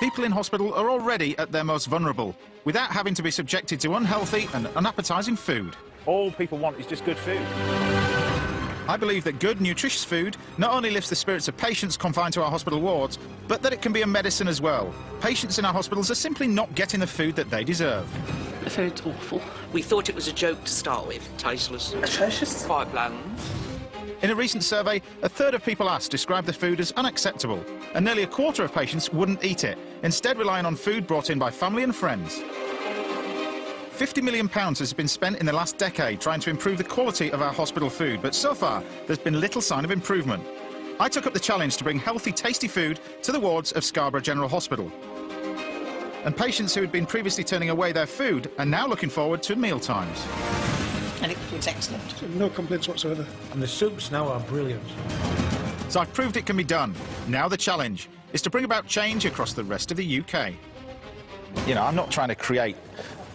people in hospital are already at their most vulnerable, without having to be subjected to unhealthy and unappetising food. All people want is just good food. I believe that good, nutritious food not only lifts the spirits of patients confined to our hospital wards, but that it can be a medicine as well. Patients in our hospitals are simply not getting the food that they deserve. The food's awful. We thought it was a joke to start with. Tasteless. Atrocious. Quite bland. In a recent survey, a third of people asked described the food as unacceptable, and nearly a quarter of patients wouldn't eat it, instead relying on food brought in by family and friends. £50 million has been spent in the last decade trying to improve the quality of our hospital food, but so far there's been little sign of improvement. I took up the challenge to bring healthy, tasty food to the wards of Scarborough General Hospital. And patients who had been previously turning away their food are now looking forward to meal times. And the food's excellent. No complaints whatsoever. And the soups now are brilliant. So I've proved it can be done. Now the challenge is to bring about change across the rest of the UK. You know, I'm not trying to create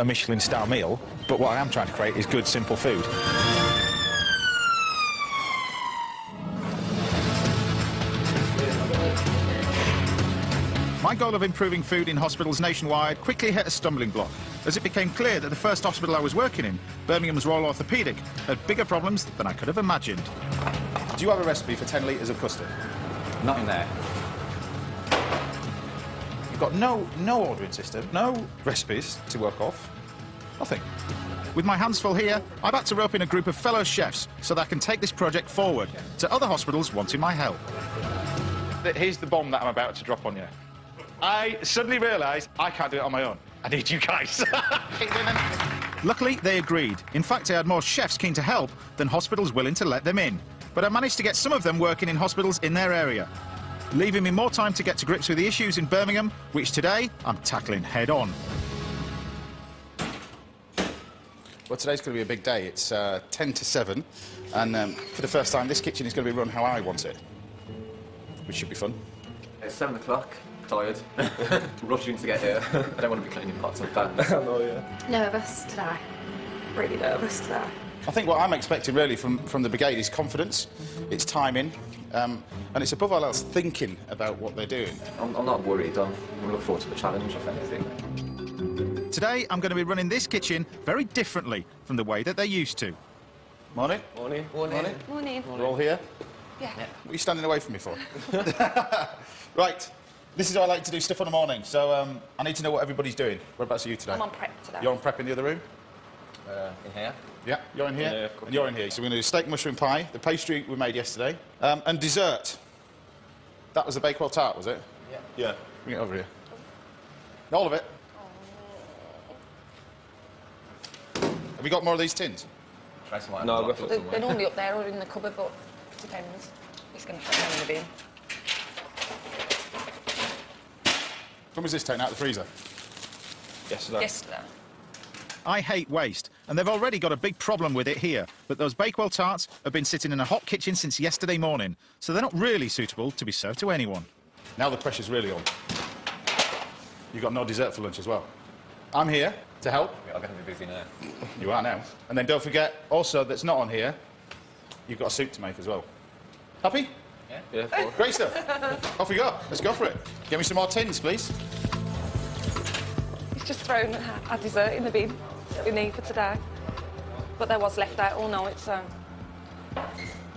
a Michelin-style meal, but what I am trying to create is good, simple food. My goal of improving food in hospitals nationwide quickly hit a stumbling block, as it became clear that the first hospital I was working in, Birmingham's Royal Orthopaedic, had bigger problems than I could have imagined. Do you have a recipe for 10 litres of custard? Not in there. You've got no ordering system, no recipes to work off, nothing. With my hands full here, I've had to rope in a group of fellow chefs so that I can take this project forward to other hospitals wanting my help. Here's the bomb that I'm about to drop on you. I suddenly realised I can't do it on my own. I need you guys. Luckily, they agreed. In fact, I had more chefs keen to help than hospitals willing to let them in. But I managed to get some of them working in hospitals in their area, leaving me more time to get to grips with the issues in Birmingham, which today I'm tackling head on. Well, today's going to be a big day. It's 10 to 7, and for the first time, this kitchen is going to be run how I want it, which should be fun. It's 7 o'clock. Tired. Rushing to get here. I don't want to be cleaning pots and pans. I know, yeah. Nervous today. Really nervous today. I think what I'm expecting really from the brigade is confidence, it's timing, and it's above all else thinking about what they're doing. I'm not worried. I'm looking forward to the challenge, if anything. Today, I'm going to be running this kitchen very differently from the way that they used to. Morning. Morning. Morning. Morning. We're all here? Yeah. What are you standing away from me for? Right. This is how I like to do stuff on the morning, so I need to know what everybody's doing. Whereabouts are you today? I'm on prep today. You're on prep in the other room? In here? Yeah, you're in here? Yeah, and you're in here. So we're going to do steak mushroom pie, the pastry we made yesterday, and dessert. That was the Bakewell tart, was it? Yeah. Yeah. Bring it over here. All of it. Have you got more of these tins? Try some. No, they're normally up there or in the cupboard, but it depends. He's going to put them in the bin. When was this taken out of the freezer? Yesterday. Yesterday. I hate waste, and they've already got a big problem with it here. But those Bakewell tarts have been sitting in a hot kitchen since yesterday morning, so they're not really suitable to be served to anyone. Now the pressure's really on. You've got no dessert for lunch as well. I'm here to help. I'm going to be busy now. You are now. And then don't forget, also, that's not on here, you've got a soup to make as well. Happy? Yeah. Great stuff. Off we go. Let's go for it. Get me some more tins, please. He's just thrown our dessert in the bin that we need for today. But there was left out all night, so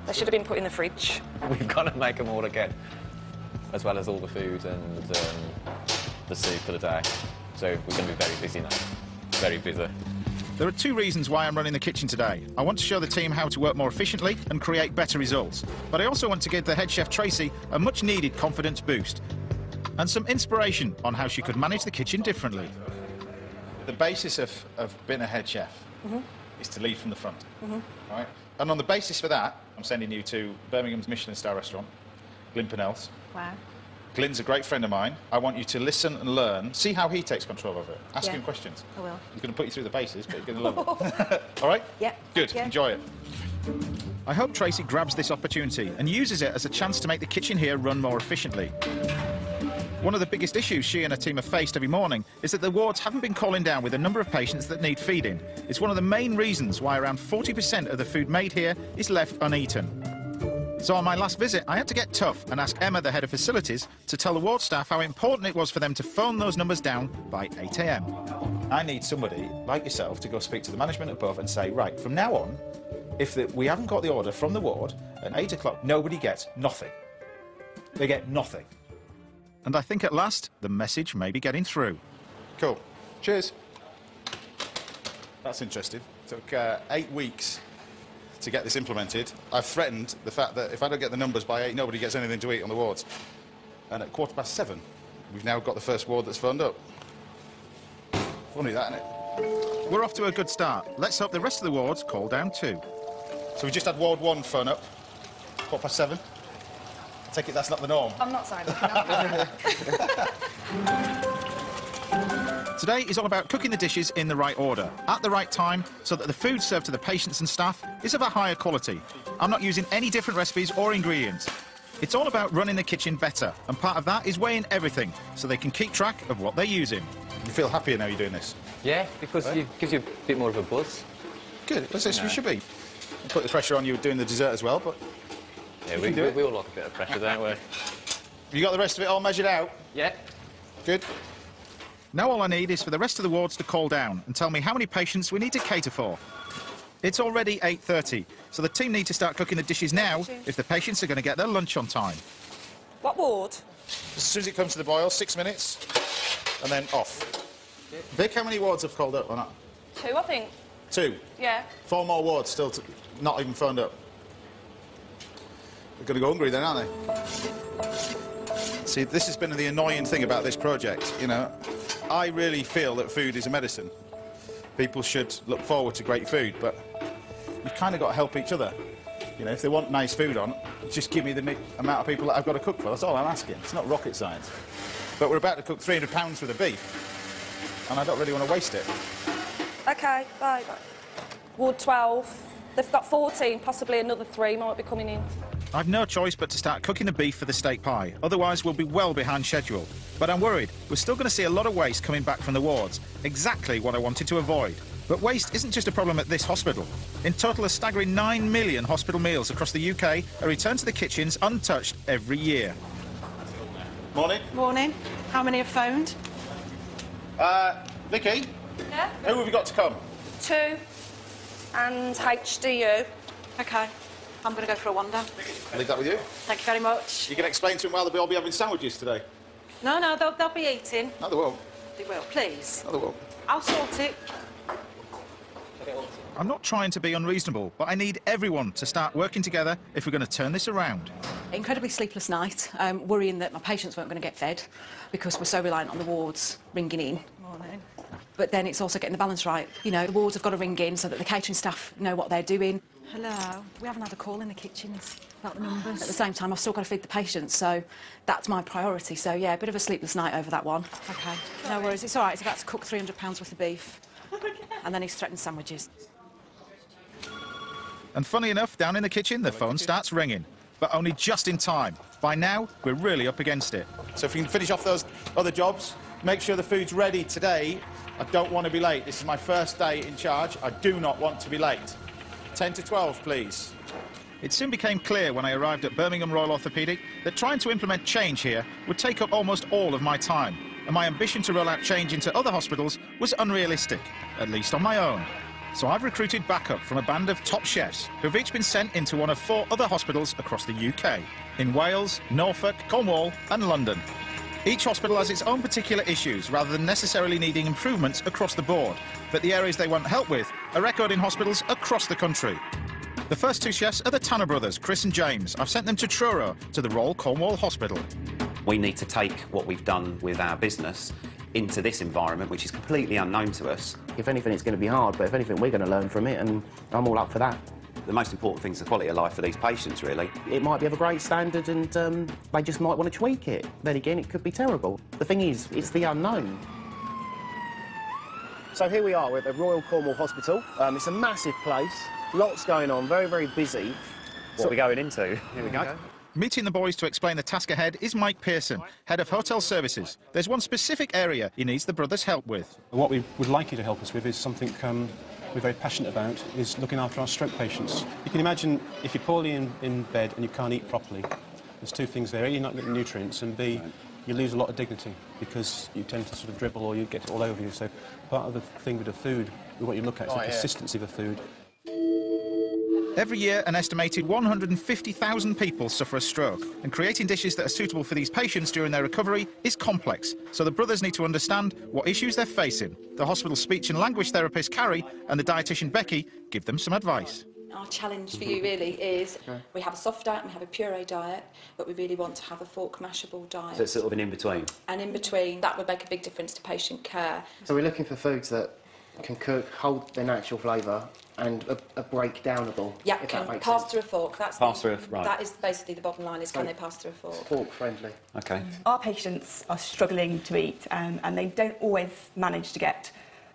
they should have been put in the fridge. We've got to make them all again, as well as all the food and the soup for the day. So we're going to be very busy now. Very busy. There are two reasons why I'm running the kitchen today. I want to show the team how to work more efficiently and create better results. But I also want to give the head chef, Tracy, a much-needed confidence boost and some inspiration on how she could manage the kitchen differently. The basis of being a head chef is to lead from the front. Right? And on the basis for that, I'm sending you to Birmingham's Michelin star restaurant, Glyn Pennell's. Wow. Glyn's a great friend of mine. I want you to listen and learn, see how he takes control of it. Ask Yeah. him questions. I will. He's going to put you through the bases, but you're going to love it. All right? Yeah. Good. Yeah. Enjoy it. I hope Tracy grabs this opportunity and uses it as a chance to make the kitchen here run more efficiently. One of the biggest issues she and her team have faced every morning is that the wards haven't been calling down with a number of patients that need feeding. It's one of the main reasons why around 40% of the food made here is left uneaten. So on my last visit, I had to get tough and ask Emma, the head of facilities, to tell the ward staff how important it was for them to phone those numbers down by 8 a.m. I need somebody like yourself to go speak to the management above and say, right, from now on, if we haven't got the order from the ward at 8 o'clock, nobody gets nothing. They get nothing. And I think at last, the message may be getting through. Cool. Cheers. That's interesting. Took 8 weeks to get this implemented. I've threatened the fact that if I don't get the numbers by 8, nobody gets anything to eat on the wards. And at 7:15, we've now got the first ward that's phoned up. Funny that, isn't it? We're off to a good start. Let's hope the rest of the wards call down too. So we just had Ward 1 phone up, 7:15. I take it that's not the norm. I'm not signing up. Today is all about cooking the dishes in the right order, at the right time, so that the food served to the patients and staff is of a higher quality. I'm not using any different recipes or ingredients. It's all about running the kitchen better, and part of that is weighing everything, so they can keep track of what they're using. You feel happier now you're doing this? Yeah, because it gives you a bit more of a buzz. Good, that's as we should be. Put the pressure on you doing the dessert as well, but... Yeah, we all like a bit of pressure, don't we? Have you got the rest of it all measured out? Yeah. Good. Now all I need is for the rest of the wards to call down and tell me how many patients we need to cater for. It's already 8:30, so the team need to start cooking the dishes now if the patients are going to get their lunch on time. What ward? As soon as it comes to the boil, 6 minutes, and then off. Vic, how many wards have called up or not? 2, I think. 2? Yeah. 4 more wards still not even phoned up. They're going to go hungry then, aren't they? See, this has been the annoying thing about this project, you know. I really feel that food is a medicine. People should look forward to great food, but you've kind of got to help each other. You know, if they want nice food on, just give me the amount of people that I've got to cook for. That's all I'm asking. It's not rocket science. But we're about to cook 300 pounds worth of beef, and I don't really want to waste it. OK, bye. Ward 12. They've got 14, possibly another 3 might be coming in. I've no choice but to start cooking the beef for the steak pie, otherwise we'll be well behind schedule. But I'm worried, we're still going to see a lot of waste coming back from the wards, exactly what I wanted to avoid. But waste isn't just a problem at this hospital. In total, a staggering 9 million hospital meals across the UK are returned to the kitchens untouched every year. Morning. Morning. How many have phoned? Vicky? Yeah? Who have you got to come? 2 and HDU. OK. I'm going to go for a wander. I'll leave that with you. Thank you very much. You can explain to them why they'll all be having sandwiches today. No, they'll be eating. No, they won't. They will, please. No, they won't. I'll sort it. I'm not trying to be unreasonable, but I need everyone to start working together if we're going to turn this around. Incredibly sleepless night, worrying that my patients weren't going to get fed because we're so reliant on the wards ringing in. Morning. But then it's also getting the balance right. You know, the wards have got to ring in so that the catering staff know what they're doing. Hello. We haven't had a call in the kitchens about the numbers. At the same time, I've still got to feed the patients, so that's my priority. So, yeah, a bit of a sleepless night over that one. OK. No worries. It's all right. He's about to cook 300 pounds worth of beef. And then he's threatened sandwiches. And funny enough, down in the kitchen, the phone starts ringing. But only just in time. By now, we're really up against it. So if you can finish off those other jobs, make sure the food's ready today. I don't want to be late. This is my first day in charge. I do not want to be late. 10 to 12, please. It soon became clear when I arrived at Birmingham Royal Orthopaedic that trying to implement change here would take up almost all of my time, and my ambition to roll out change into other hospitals was unrealistic, at least on my own. So I've recruited backup from a band of top chefs who've each been sent into one of 4 other hospitals across the UK, in Wales, Norfolk, Cornwall and London. Each hospital has its own particular issues rather than necessarily needing improvements across the board, but the areas they want help with are recorded in hospitals across the country. The first 2 chefs are the Tanner brothers, Chris and James. I've sent them to Truro, to the Royal Cornwall Hospital. We need to take what we've done with our business into this environment, which is completely unknown to us. If anything, it's going to be hard, but if anything, we're going to learn from it, and I'm all up for that. The most important thing is the quality of life for these patients, really. It might be of a great standard, and they just might want to tweak it. Then again, it could be terrible. The thing is, it's the unknown. So here we are, we're at the Royal Cornwall Hospital. It's a massive place, lots going on, very, very busy. What are we going into? Here we go. Meeting the boys to explain the task ahead is Mike Pearson, head of hotel services. There's one specific area he needs the brothers' help with. What we would like you to help us with is something we're very passionate about is looking after our stroke patients. You can imagine if you're poorly in bed and you can't eat properly, there's two things there. A, you're not getting nutrients, and B, you lose a lot of dignity because you tend to sort of dribble or you get it all over you. So part of the thing with the food, what you look at is the consistency of the food. Every year, an estimated 150,000 people suffer a stroke, and creating dishes that are suitable for these patients during their recovery is complex, so the brothers need to understand what issues they're facing. The hospital speech and language therapist, Carrie, and the dietitian, Becky, give them some advice. Our challenge for you really is we have a soft diet and we have a puree diet, but we really want to have a fork mashable diet. So it's sort of an in-between? And in between, that would make a big difference to patient care. So we're looking for foods that can cook, hold their natural flavour, and are breakdownable. Yeah, can pass through a fork. That's right. That is basically the bottom line, is can they pass through a fork? Fork friendly. OK. Our patients are struggling to eat, and they don't always manage to get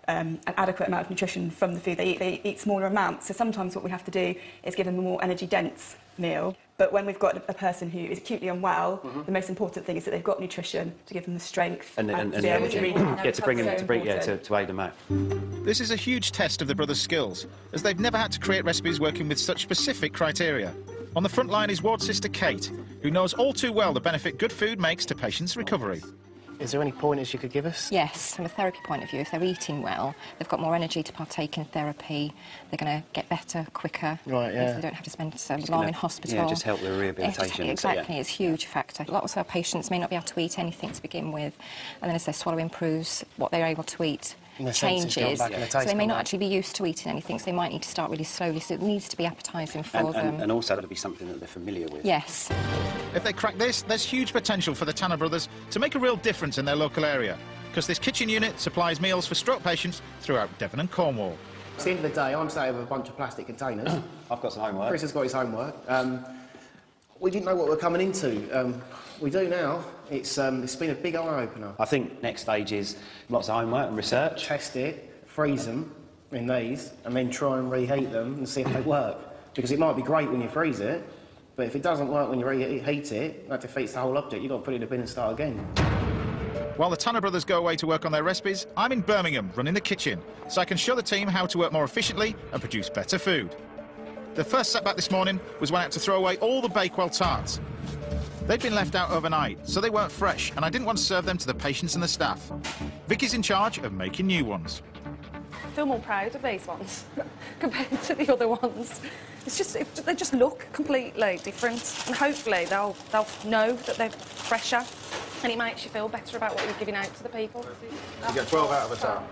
an adequate amount of nutrition from the food they eat. They eat smaller amounts, so sometimes what we have to do is give them a more energy-dense meal. But when we've got a person who is acutely unwell, the most important thing is that they've got nutrition to give them the strength and to be able to read. To bring them to aid them out. This is a huge test of the brothers' skills, as they've never had to create recipes working with such specific criteria. On the front line is ward sister Kate, who knows all too well the benefit good food makes to patients' recovery. Is there any pointers you could give us? Yes, from a therapy point of view, if they're eating well, they've got more energy to partake in therapy, they're going to get better quicker. Right, yeah. They don't have to spend so long in hospital. Yeah, just help the rehabilitation. Exactly, it's a huge factor. Lots of our patients may not be able to eat anything to begin with, and then as their swallow improves, what they're able to eat changes. So they may not actually be used to eating anything, so they might need to start really slowly, so it needs to be appetising for them. And also to be something that they're familiar with. Yes. If they crack this, there's huge potential for the Tanner brothers to make a real difference in their local area, because this kitchen unit supplies meals for stroke patients throughout Devon and Cornwall. At the end of the day, I'm sat with a bunch of plastic containers. I've got some homework. Chris has got his homework. We didn't know what we're coming into. We do now. It's been a big eye-opener. I think next stage is lots of homework and research. Test it, freeze them in these, and then try and reheat them and see if they work. Because it might be great when you freeze it, but if it doesn't work when you reheat it, that defeats the whole object. You've got to put it in the bin and start again. While the Tanner brothers go away to work on their recipes, I'm in Birmingham running the kitchen, so I can show the team how to work more efficiently and produce better food. The first setback this morning was when I had to throw away all the Bakewell tarts. They'd been left out overnight, so they weren't fresh, and I didn't want to serve them to the patients and the staff. Vicky's in charge of making new ones. I feel more proud of these ones compared to the other ones. It's just, they just look completely different, and hopefully they'll know that they're fresher, and it makes you feel better about what you're giving out to the people. You get 12 out of a tart.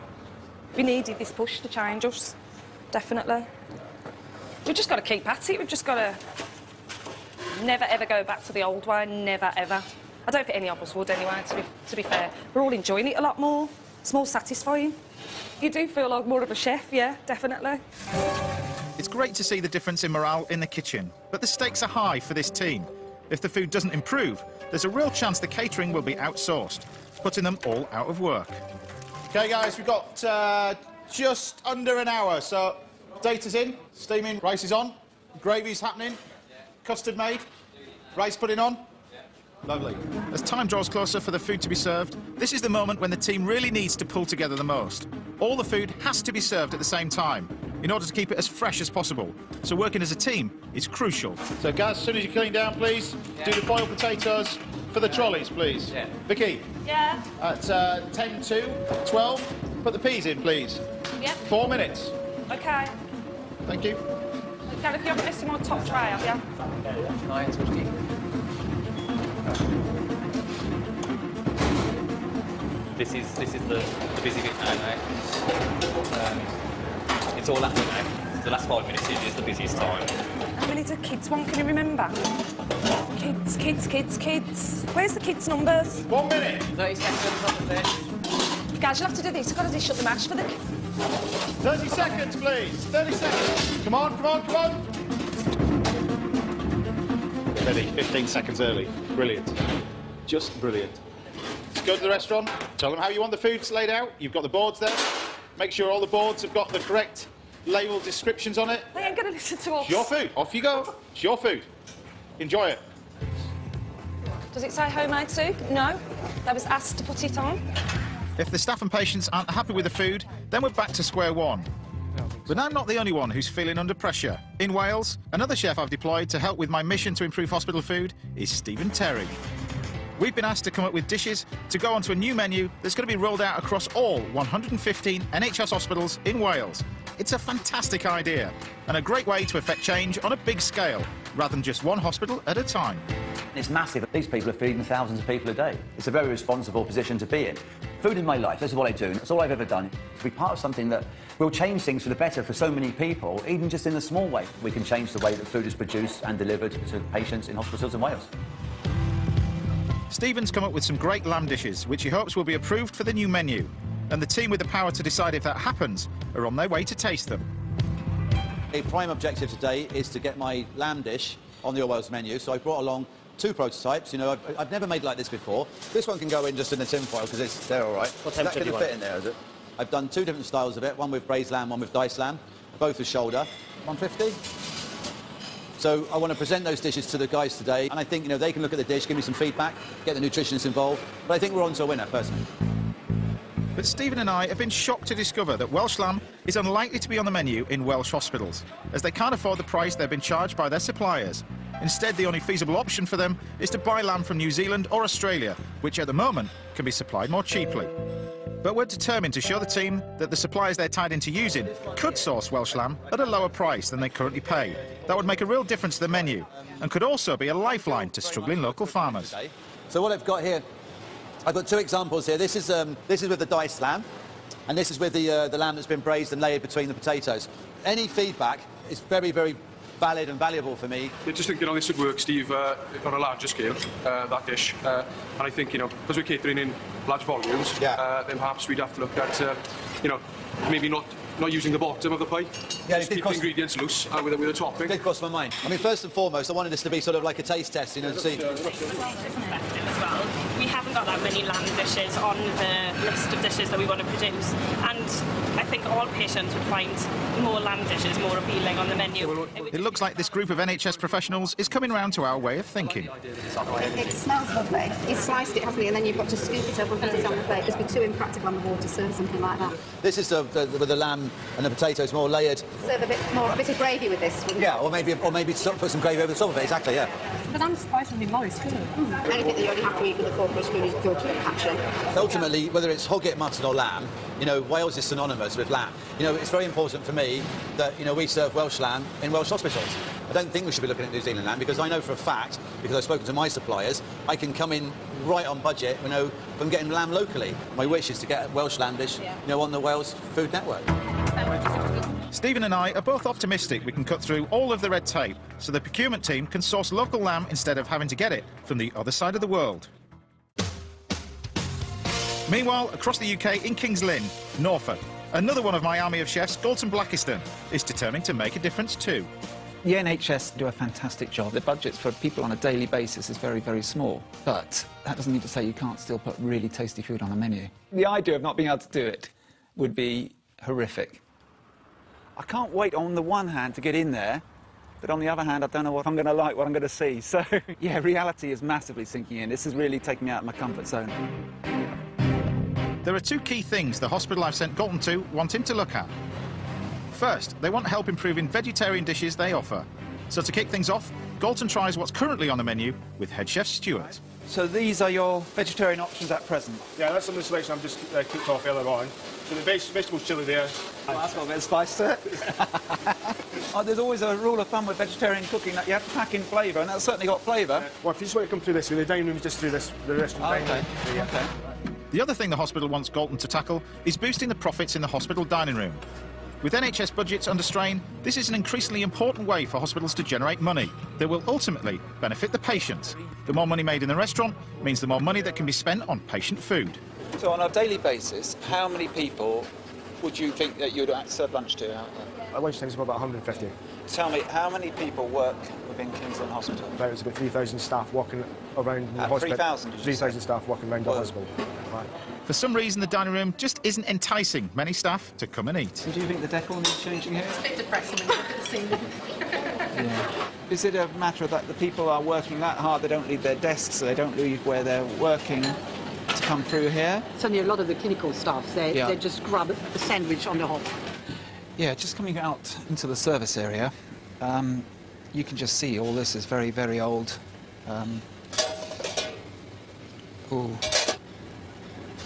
We needed this push to change us, definitely. We've just got to keep at it. We've just got to never, ever go back to the old way. Never, ever. I don't think any of us would anyway, to be fair. We're all enjoying it a lot more. It's more satisfying. You do feel like more of a chef, yeah, definitely. It's great to see the difference in morale in the kitchen, but the stakes are high for this team. If the food doesn't improve, there's a real chance the catering will be outsourced, putting them all out of work. OK, guys, we've got just under an hour, so data's in, steaming, rice is on, gravy's happening, custard made, rice pudding on. Lovely. As time draws closer for the food to be served, this is the moment when the team really needs to pull together the most. All the food has to be served at the same time in order to keep it as fresh as possible. So working as a team is crucial. So, guys, as soon as you clean down, please, do the boiled potatoes for the trolleys, please. Yeah. Vicky? Yeah? At 10 to 12, put the peas in, please. Yep. 4 minutes. OK. Thank you. Gareth, you haven't listed my top tray, have you? This is the busy bit now, mate. It's all happening now. The last 5 minutes is the busiest time. How many do kids want, can you remember? Kids, kids, kids, kids. Where's the kids' numbers? 1 minute. 30 seconds on the fish. Guys, you'll have to do this. You've got to dish up the mash for the... 30 seconds, please. 30 seconds. Come on, come on, come on. Ready, 15 seconds early. Brilliant. Just brilliant. Go to the restaurant, tell them how you want the foods laid out. You've got the boards there. Make sure all the boards have got the correct label descriptions on it. They ain't going to listen to us. It's your food. Off you go. It's your food. Enjoy it. Does it say homemade soup? No. They was asked to put it on. If the staff and patients aren't happy with the food, then we're back to square one. But I'm not the only one who's feeling under pressure. In Wales, another chef I've deployed to help with my mission to improve hospital food is Stephen Terry. We've been asked to come up with dishes to go onto a new menu that's going to be rolled out across all 115 NHS hospitals in Wales. It's a fantastic idea and a great way to effect change on a big scale, rather than just one hospital at a time. It's massive. These people are feeding thousands of people a day. It's a very responsible position to be in. Food is my life. This is what I do. It's all I've ever done. To be part of something that will change things for the better for so many people, even just in a small way. We can change the way that food is produced and delivered to patients in hospitals in Wales. Stephen's come up with some great lamb dishes, which he hopes will be approved for the new menu. And the team with the power to decide if that happens are on their way to taste them. A prime objective today is to get my lamb dish on the All Wales menu, so I brought along 2 prototypes. You know, I've never made like this before. This one can go in just in the tin foil because they're all right. What temperature do you fit in there, is it? I've done 2 different styles of it, one with braised lamb, one with diced lamb, both with shoulder. 150. So I want to present those dishes to the guys today, and I think, you know, they can look at the dish, give me some feedback, get the nutritionists involved, but I think we're on to a winner, personally. But Stephen and I have been shocked to discover that Welsh lamb is unlikely to be on the menu in Welsh hospitals, as they can't afford the price they've been charged by their suppliers. Instead, the only feasible option for them is to buy lamb from New Zealand or Australia, which at the moment can be supplied more cheaply. But we're determined to show the team that the suppliers they're tied into using could source Welsh lamb at a lower price than they currently pay. That would make a real difference to the menu and could also be a lifeline to struggling local farmers. So what I've got here, I've got 2 examples here. This is with the diced lamb, and this is with the lamb that's been braised and layered between the potatoes. Any feedback is very, very valid and valuable for me. I just think, you know, this would work, Steve, on a larger scale, that dish. And I think, you know, because we're catering in large volumes, then perhaps we'd have to look at, you know, maybe not using the bottom of the pie. Yeah, just keep the ingredients loose with a topping. It did cross my mind. I mean, first and foremost, I wanted this to be sort of like a taste test, you know, to see. We haven't got that many lamb dishes on the list of dishes that we want to produce, and I think all patients would find more lamb dishes more appealing on the menu. It looks like this group of NHS professionals is coming round to our way of thinking. It smells lovely. You've sliced it, haven't you, and then you've got to scoop it up and put it on the plate. It'd be too impractical on the water to serve something like that. This is with the lamb and the potatoes more layered. Serve a bit of gravy with this. Yeah, or maybe put some gravy over the top of it. Exactly, yeah. But I'm surprisingly moist, too. Anything that you only have to eat with a fork or a spoon is good, actually. Ultimately, whether it's hogget, mutton or lamb, you know, Wales is synonymous with lamb. You know, it's very important for me that, you know, we serve Welsh lamb in Welsh hospitals. I don't think we should be looking at New Zealand lamb, because I know for a fact, because I've spoken to my suppliers, I can come in right on budget, you know, from getting lamb locally. My wish is to get a Welsh lamb dish, you know, on the Wales Food Network. Stephen and I are both optimistic we can cut through all of the red tape so the procurement team can source local lamb instead of having to get it from the other side of the world. Meanwhile, across the UK in King's Lynn, Norfolk, another one of my army of chefs, Galton Blackiston, is determined to make a difference too. The NHS do a fantastic job. The budgets for people on a daily basis is very, very small. But that doesn't mean to say you can't still put really tasty food on a menu. The idea of not being able to do it would be horrific. I can't wait on the one hand to get in there, but on the other hand, I don't know what I'm going to like, what I'm going to see. So, yeah, reality is massively sinking in. This is really taking me out of my comfort zone. There are 2 key things the hospital I've sent Galton to want him to look at. First, they want help improving vegetarian dishes they offer. So to kick things off, Galton tries what's currently on the menu with head chef Stuart. So these are your vegetarian options at present? Yeah, that's some of the selection I've just cooked off earlier on. So the vegetable chilli there. Well, that's got a bit of spice to it. Oh, there's always a rule of thumb with vegetarian cooking that you have to pack in flavour, and that's certainly got flavour. Well, if you just want to come through this way, the dining room is just through this, the restaurant dining room. Okay. Okay. The other thing the hospital wants Galton to tackle is boosting the profits in the hospital dining room. With NHS budgets under strain, this is an increasingly important way for hospitals to generate money that will ultimately benefit the patients. The more money made in the restaurant means the more money that can be spent on patient food. So on a daily basis, how many people would you think that you'd serve lunch to out there? At lunchtime it's about 150. Tell me, how many people work within King's Lynn Hospital? There's about 3,000 staff walking around the hospital. 3,000? 3,000 staff walking around the hospital. Right. For some reason, the dining room just isn't enticing many staff to come and eat. So do you think the decor needs changing here? It's a bit depressing when you look at the scene. Yeah. Is it a matter of that the people are working that hard, they don't leave their desks, so they don't leave where they're working to come through here? Certainly a lot of the clinical staff, they just grab a sandwich on the hop. Yeah, just coming out into the service area, you can just see all this is very, very old.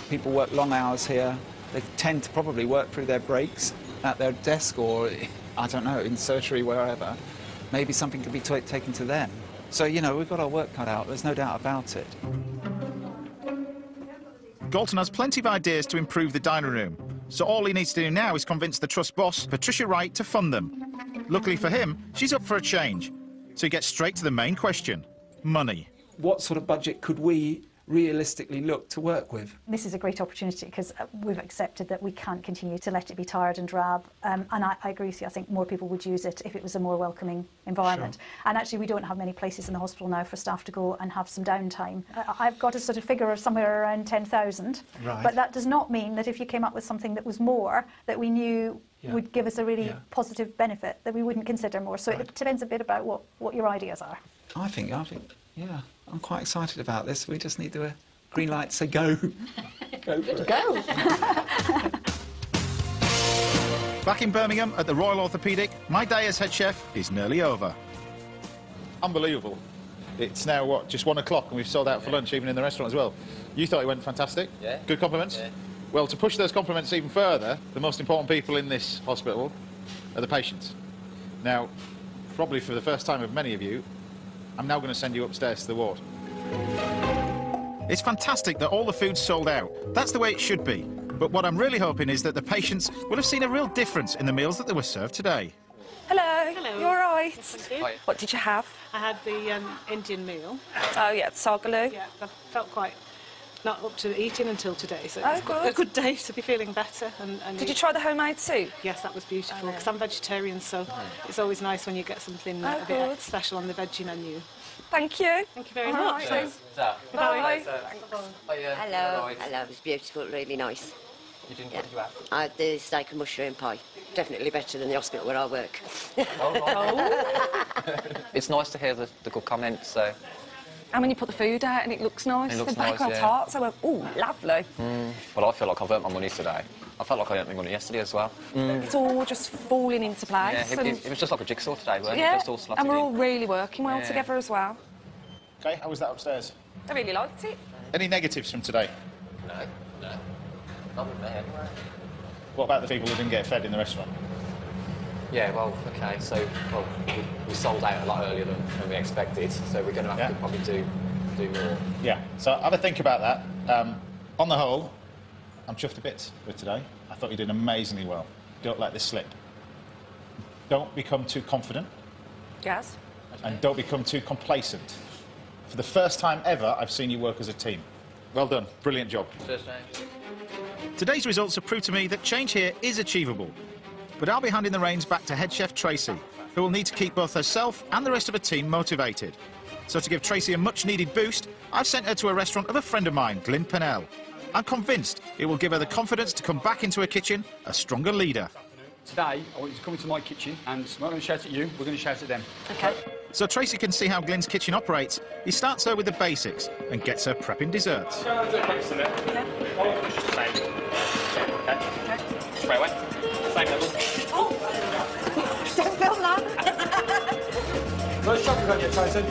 People work long hours here. They tend to probably work through their breaks at their desk or, I don't know, in surgery, wherever. Maybe something could be taken to them. So, you know, we've got our work cut out, there's no doubt about it. Galton has plenty of ideas to improve the dining room, so all he needs to do now is convince the Trust boss, Patricia Wright, to fund them. Luckily for him, she's up for a change, so he gets straight to the main question: money. What sort of budget could we realistically look to work with? This is a great opportunity because we've accepted that we can't continue to let it be tired and drab, and I agree with you. I think more people would use it if it was a more welcoming environment. Sure. And actually we don't have many places in the hospital now for staff to go and have some downtime. I've got a sort of figure of somewhere around 10,000, right. But that does not mean that if you came up with something that was more, that we knew would give us a really positive benefit, that we wouldn't consider more. So it depends a bit about what your ideas are. I think, yeah, I'm quite excited about this. We just need the green light to say go. Go for it. Go! Back in Birmingham at the Royal Orthopaedic, my day as head chef is nearly over. Unbelievable. It's now, what, just 1 o'clock and we've sold out for lunch, even in the restaurant as well. You thought it went fantastic? Yeah. Good compliments? Yeah. Well, to push those compliments even further, the most important people in this hospital are the patients. Now, probably for the first time of many of you, I'm now going to send you upstairs to the ward. It's fantastic that all the food's sold out. That's the way it should be. But what I'm really hoping is that the patients will have seen a real difference in the meals that they were served today. Hello. Hello. You all right? Yes, thank you. What did you have? I had the Indian meal. Oh, yeah, sagaloo. Yeah, I felt quite not up to eating until today, so Oh, it's a good day to be feeling better. And Did you try the homemade soup? Yes, that was beautiful, because I'm vegetarian, so it's always nice when you get something a bit good. special on the veggie menu. Thank you. Thank you very All much. right. Thanks. Bye. Hello. Hello, it was beautiful, really nice. You didn't what did you have? I had the steak and mushroom pie. Definitely better than the hospital where I work. It's nice to hear the good comments, so... And when you put the food out and it looks nice, It looks the background nice, tarts, I went, ooh, lovely. Well, I feel like I've earned my money today. I felt like I earned my money yesterday as well. It's all just falling into place. Yeah, it was just like a jigsaw today, wasn't it? Yeah, Just all slotted and we're in. all really working well Yeah. together as well. OK, how was that upstairs? I really liked it. Any negatives from today? No. Not with me, anyway. What about the people who didn't get fed in the restaurant? Yeah, well, OK, so we sold out a lot earlier than we expected, so we're going to have to probably do more. Yeah, so have a think about that. On the whole, I'm chuffed to bits with today. I thought you did amazingly well. Don't let this slip. Don't become too confident. Yes. And don't become too complacent. For the first time ever, I've seen you work as a team. Well done. Brilliant job. Today's results have proved to me that change here is achievable. But I'll be handing the reins back to head chef Tracy, who will need to keep both herself and the rest of her team motivated. So to give Tracy a much-needed boost, I've sent her to a restaurant of a friend of mine, Glyn Pennell. I'm convinced it will give her the confidence to come back into her kitchen a stronger leader. Today, I want you to come into my kitchen, and we're not going to shout at you, we're going to shout at them. OK. So Tracy can see how Glyn's kitchen operates. He starts her with the basics and gets her prepping desserts. Spray away. Same level. Don't film that. No chocolate on yet, Tyson?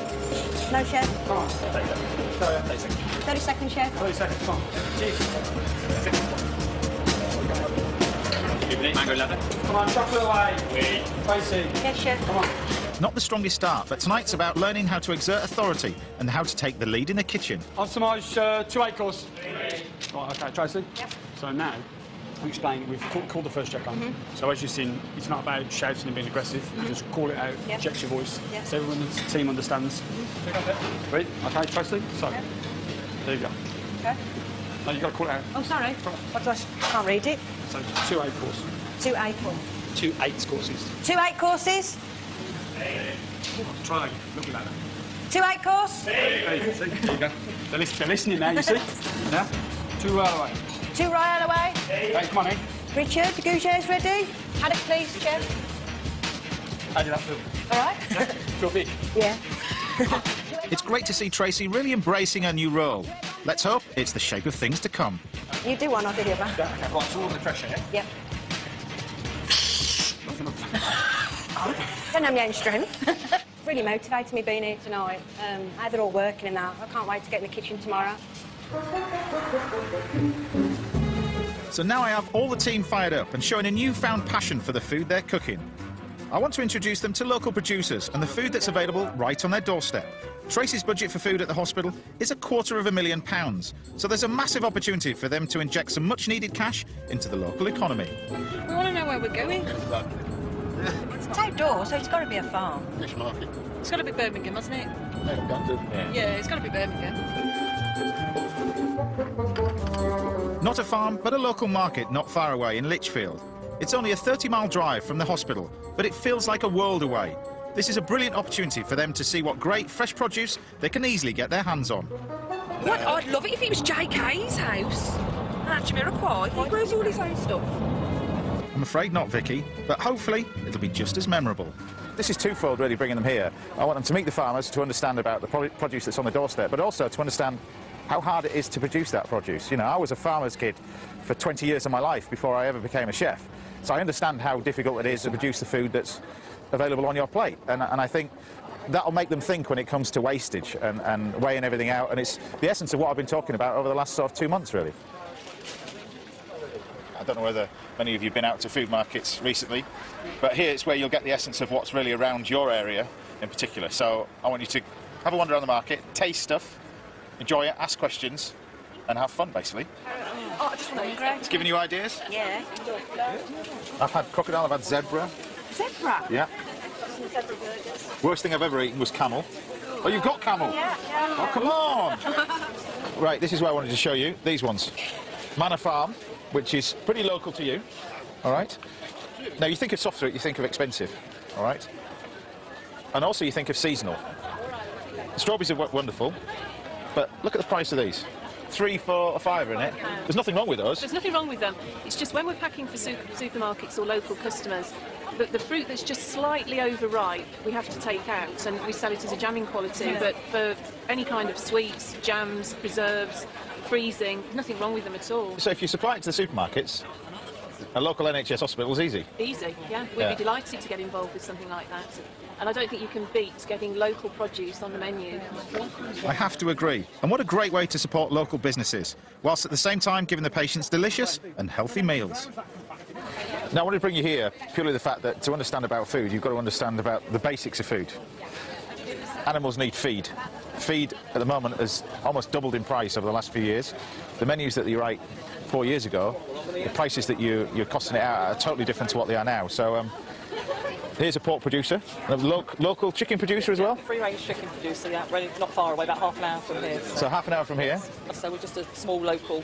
No, chef. Come on, take it. Go, yeah. 30 seconds, chef. 30 seconds, come on. Mango leather. Come on, chocolate away. Tracy. Yes, chef. Come on. Not the strongest start, but tonight's about learning how to exert authority and how to take the lead in the kitchen. Optimise 2 8-course. Right, OK, Tracy? Yep. So now, I'll explain, we've called the first check on. So as you've seen, it's not about shouting and being aggressive. You just call it out, project your voice. So everyone in the team understands. Ready? OK, Tracy? So, there you go. OK. Now you've got to call it out. Oh, sorry. What do I can't read it. So 2 8-course. 2 8-course. 2 8-courses. 2 8-courses. Try looking at that. 2 8-course. There you go. They're listening now, you see? Yeah? 2 right away. 2 right away. Okay, come on in. Richard, the gougets ready? Haddock, please, chef. How did that feel? All right. Feel big? Yeah. It's great to see Tracy really embracing her new role. Let's hope it's the shape of things to come. You do one, I'll do the other. Yeah, okay, right, so all the pressure, yeah? Yep. Don't know my own strength. Really motivated me being here tonight. How they're all working and that. I can't wait to get in the kitchen tomorrow. So now I have all the team fired up and showing a newfound passion for the food they're cooking. I want to introduce them to local producers and the food that's available right on their doorstep. Tracy's budget for food at the hospital is £250,000, so there's a massive opportunity for them to inject some much-needed cash into the local economy. We want to know where we're going. It's outdoors, so it's got to be a farm. Fish market. It's got to be Birmingham, hasn't it? Yeah, it's got to be Birmingham. Not a farm, but a local market not far away in Lichfield. It's only a 30-mile drive from the hospital, but it feels like a world away. This is a brilliant opportunity for them to see what great fresh produce they can easily get their hands on. What? I'd love it if it was JK's house. That's Jamiroquai. He grows all his own stuff. I'm afraid not, Vicky, but hopefully it'll be just as memorable. This is twofold, really, bringing them here. I want them to meet the farmers, to understand about the produce that's on the doorstep, but also to understand how hard it is to produce that produce. You know, I was a farmer's kid for 20 years of my life before I ever became a chef. So I understand how difficult it is to produce the food that's available on your plate. And I think that'll make them think when it comes to wastage and weighing everything out. And it's the essence of what I've been talking about over the last sort of 2 months, really. I don't know whether many of you have been out to food markets recently, but here it's where you'll get the essence of what's really around your area in particular. So I want you to have a wander around the market, taste stuff, enjoy it, ask questions, and have fun, basically. Oh, I just want to It's giving you ideas? Yeah. I've had crocodile, I've had zebra. Zebra? Yeah. Worst thing I've ever eaten was camel. Oh, you've got camel? Yeah. Oh, come on! Right, this is what I wanted to show you, these ones. Manor Farm, which is pretty local to you, all right? Now, you think of soft fruit, you think of expensive, all right? And also you think of seasonal. The strawberries are wonderful, but look at the price of these. 3, 4 or 5 in it. There's nothing wrong with those. There's nothing wrong with them. It's just when we're packing for supermarkets or local customers, the fruit that's just slightly overripe, we have to take out, and we sell it as a jamming quality. Yeah. But for any kind of sweets, jams, preserves, freezing, nothing wrong with them at all. So if you supply it to the supermarkets, a local NHS hospital is easy. Easy, yeah. We'd be delighted to get involved with something like that. And I don't think you can beat getting local produce on the menu. I have to agree. And what a great way to support local businesses, whilst at the same time giving the patients delicious and healthy meals. Now, I want to bring you here purely the fact that to understand about food, you've got to understand about the basics of food. Animals need feed. Feed, at the moment, has almost doubled in price over the last few years. The menus that you write 4 years ago, the prices that you're costing it out are totally different to what they are now. So, here's a pork producer, a local chicken producer as well? Free-range chicken producer, yeah, really not far away, about half an hour from here. So half an hour from here? So we're just a small local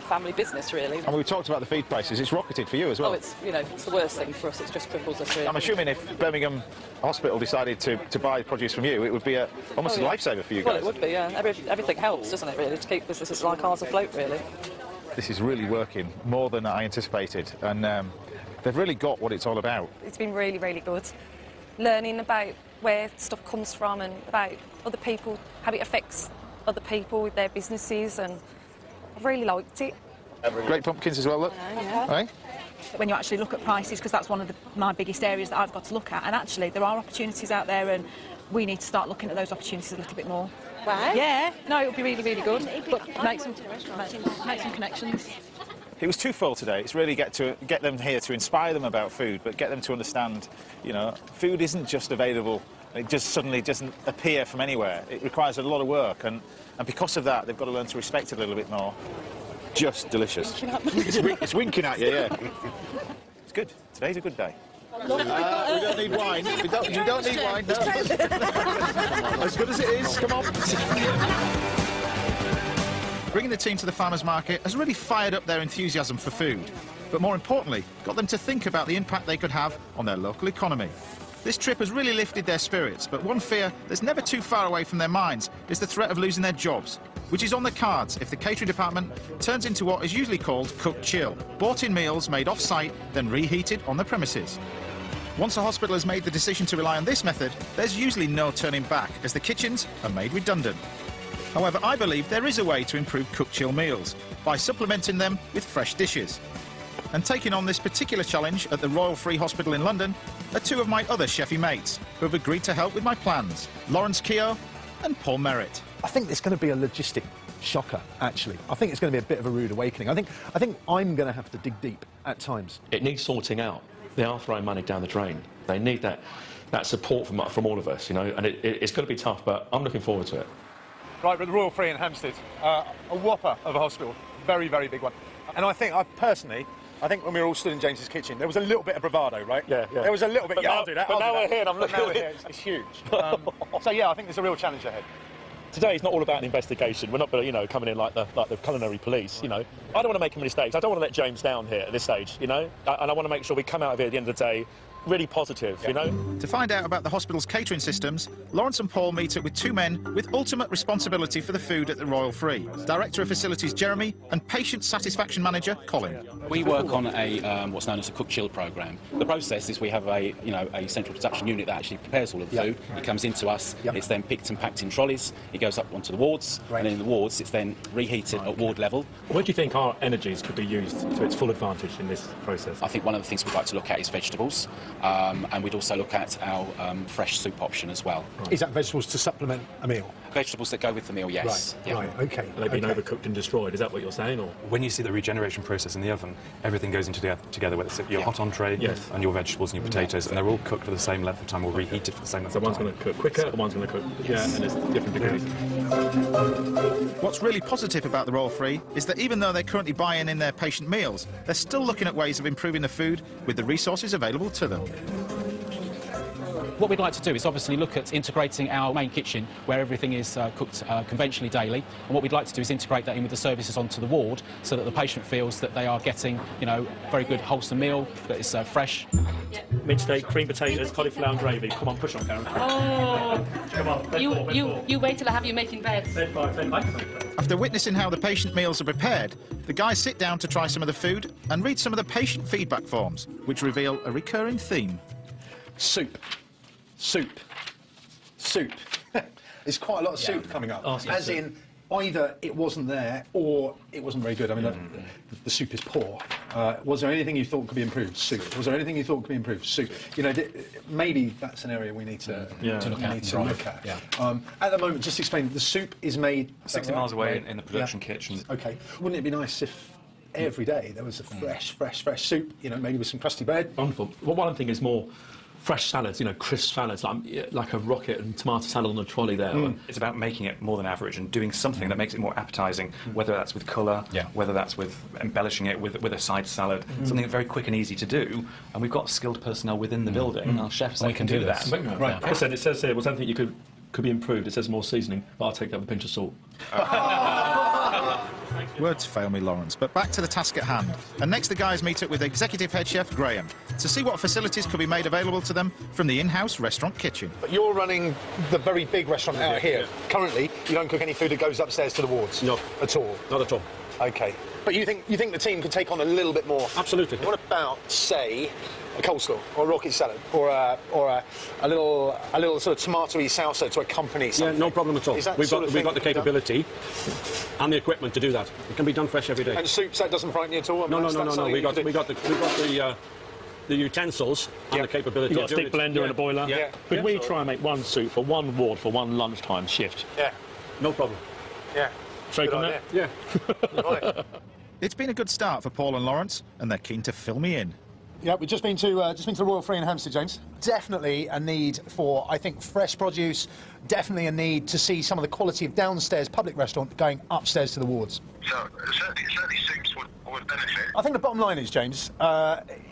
family business, really. And we talked about the feed prices, it's rocketed for you as well. Oh, it's, you know, it's the worst thing for us, it just cripples us really. I'm assuming if Birmingham Hospital decided to buy produce from you, it would be almost a lifesaver for you guys. Well, it would be, yeah. Everything helps, doesn't it, really, to keep businesses like ours afloat, really. This is really working, more than I anticipated, and they've really got what it's all about. It's been really, really good. Learning about where stuff comes from and about other people, how it affects other people with their businesses, and I've really liked it. Great pumpkins as well, look. Yeah. Right? When you actually look at prices, because that's one of my biggest areas that I've got to look at, and actually there are opportunities out there, and we need to start looking at those opportunities a little bit more. Wow. Yeah, no, it would be really, really good, but make some connections. It was twofold today. It's really get them here to inspire them about food, but get them to understand, you know, food isn't just available. It just suddenly doesn't appear from anywhere. It requires a lot of work, and because of that, they've got to learn to respect it a little bit more. Just delicious. It's winking at you, yeah. It's good. Today's a good day. We don't need wine. You don't need wine, no. As good as it is, come on. Bringing the team to the farmers market has really fired up their enthusiasm for food, but more importantly, got them to think about the impact they could have on their local economy. This trip has really lifted their spirits, but one fear that's never too far away from their minds is the threat of losing their jobs, which is on the cards if the catering department turns into what is usually called cook chill, bought-in meals made off-site, then reheated on the premises. Once a hospital has made the decision to rely on this method, there's usually no turning back, as the kitchens are made redundant. However, I believe there is a way to improve cook chill meals by supplementing them with fresh dishes. And taking on this particular challenge at the Royal Free Hospital in London are two of my other chefy mates who have agreed to help with my plans, Lawrence Keogh and Paul Merritt. I think it's going to be a logistic shocker, actually. I think it's going to be a bit of a rude awakening. I think I'm going to have to dig deep at times. It needs sorting out. They are throwing money down the drain. They need that support from all of us, you know, and it's going to be tough, but I'm looking forward to it. Right, we're at the Royal Free in Hampstead, a whopper of a hospital, very, very big one. And I think when we were all stood in James's kitchen, there was a little bit of bravado, right? Yeah. There was a little bit, I'll do that. But now we're here and I'm looking at it. It's huge. So, yeah, I think there's a real challenge ahead. Today is not all about an investigation. We're not, you know, coming in like the culinary police, you know. I don't want to make any mistakes. I don't want to let James down here at this stage, you know. And I want to make sure we come out of here at the end of the day really positive, you know. To find out about the hospital's catering systems, Lawrence and Paul meet up with two men with ultimate responsibility for the food at the Royal Free. Director of Facilities Jeremy and Patient Satisfaction Manager Colin. We work on a what's known as a cook-chill programme. The process is we have a central production unit that actually prepares all of the food. It comes into us, it's then picked and packed in trolleys, it goes up onto the wards, and in the wards it's then reheated at ward level. Where do you think our energies could be used to its full advantage in this process? I think one of the things we'd like to look at is vegetables. And we'd also look at our fresh soup option as well. Is that vegetables to supplement a meal? Vegetables that go with the meal, yes. Right, OK. They've been overcooked and destroyed, is that what you're saying? Or when you see the regeneration process in the oven, everything goes into together, whether it's your hot entree and your vegetables and your potatoes, and they're all cooked for the same length of time or reheated for the same length of time. So one's going to cook quicker, and one's going to cook, and there's different degrees. What's really positive about the Royal Free is that even though they're currently buying in their patient meals, they're still looking at ways of improving the food with the resources available to them. What we'd like to do is obviously look at integrating our main kitchen where everything is cooked conventionally daily, and what we'd like to do is integrate that in with the services onto the ward so that the patient feels that they are getting, you know, a very good wholesome meal, that is fresh. Mid-steak, cream potatoes, cauliflower and gravy. Come on, push on, Karen. Oh, come on. You wait till I have you making beds. After witnessing how the patient meals are prepared, the guys sit down to try some of the food and read some of the patient feedback forms, which reveal a recurring theme. Soup. Soup. Soup. There's quite a lot of soup coming up. As in, either it wasn't there or it wasn't very good. I mean, the soup is poor. Was there anything you thought could be improved? Soup. Was there anything you thought could be improved? Soup. You know, maybe that's an area we need to look at. At the moment, just explain, the soup is made 60 miles away in the production kitchen. OK. Wouldn't it be nice if every day there was a fresh soup, you know, maybe with some crusty bread? Wonderful. Well, one thing is more fresh salads, you know, crisp salads, like a rocket and tomato salad on a trolley there. It's about making it more than average and doing something that makes it more appetising, whether that's with colour, whether that's with embellishing it with a side salad, something very quick and easy to do. And we've got skilled personnel within the building, our chefs, that can do that. Right. Like I said, it says here, was anything you could be improved? It says more seasoning, but I'll take that with a pinch of salt. Words fail me, Lawrence, but back to the task at hand. And next the guys meet up with Executive Head Chef Graham to see what facilities could be made available to them from the in-house restaurant kitchen. But you're running the very big restaurant out here. Currently, you don't cook any food that goes upstairs to the wards? No. At all? Not at all. OK. But you think the team could take on a little bit more? Absolutely. What about, say, a coleslaw or a rocket salad or a little sort of tomatoey salsa to accompany something? Yeah, no problem at all. We've got the capability and the equipment to do that. It can be done fresh every day. And soups, that doesn't frighten you at all? No. We got the utensils and the capability. You've got a stick blender and a boiler. Yeah. Could we try and make one soup for one ward for one lunchtime shift? Yeah. No problem. Yeah. Straight on that? Yeah. It's been a good start for Paul and Lawrence, and they're keen to fill me in. Yeah, we've just been to the Royal Free in Hampstead, James. Definitely a need for, I think, fresh produce. Definitely a need to see some of the quality of downstairs public restaurant going upstairs to the wards. So certainly soups would benefit. I think the bottom line is, James,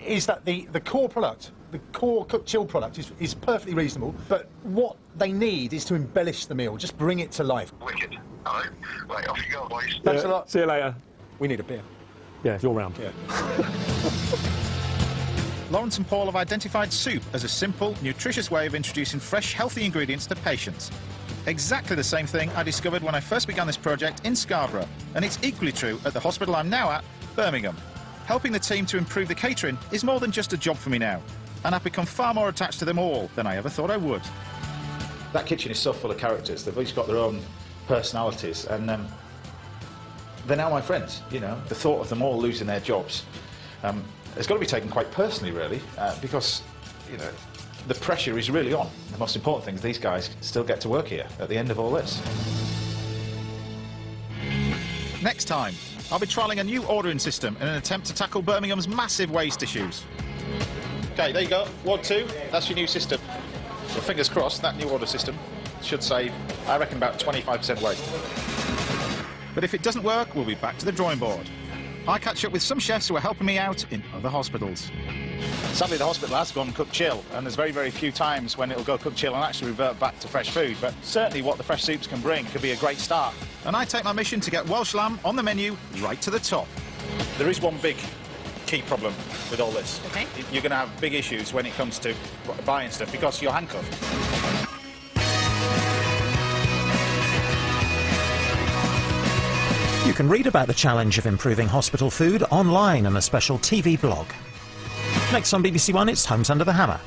is that the core product, the core cooked chill product, is perfectly reasonable. But what they need is to embellish the meal, just bring it to life. Wicked. All right. Right, off you go, boys. Thanks a lot. See you later. We need a beer. Yeah, you're round. Yeah. Lawrence and Paul have identified soup as a simple, nutritious way of introducing fresh, healthy ingredients to patients. Exactly the same thing I discovered when I first began this project in Scarborough, and it's equally true at the hospital I'm now at, Birmingham. Helping the team to improve the catering is more than just a job for me now, and I've become far more attached to them all than I ever thought I would. That kitchen is so full of characters. They've each got their own personalities, and they're now my friends, you know. The thought of them all losing their jobs It's got to be taken quite personally, really, because, you know, the pressure is really on. The most important thing is these guys still get to work here at the end of all this. Next time, I'll be trialling a new ordering system in an attempt to tackle Birmingham's massive waste issues. OK, there you go. Ward 2, that's your new system. So fingers crossed, that new order system should save, I reckon, about 25% waste. But if it doesn't work, we'll be back to the drawing board. I catch up with some chefs who are helping me out in other hospitals. Sadly, the hospital has gone cook chill, and there's very, very few times when it'll go cook chill and actually revert back to fresh food. But certainly what the fresh soups can bring could be a great start. And I take my mission to get Welsh lamb on the menu right to the top. There is one big key problem with all this. Okay. You're going to have big issues when it comes to buying stuff because you're handcuffed. You can read about the challenge of improving hospital food online in a special TV blog. Next on BBC One, it's Homes Under the Hammer.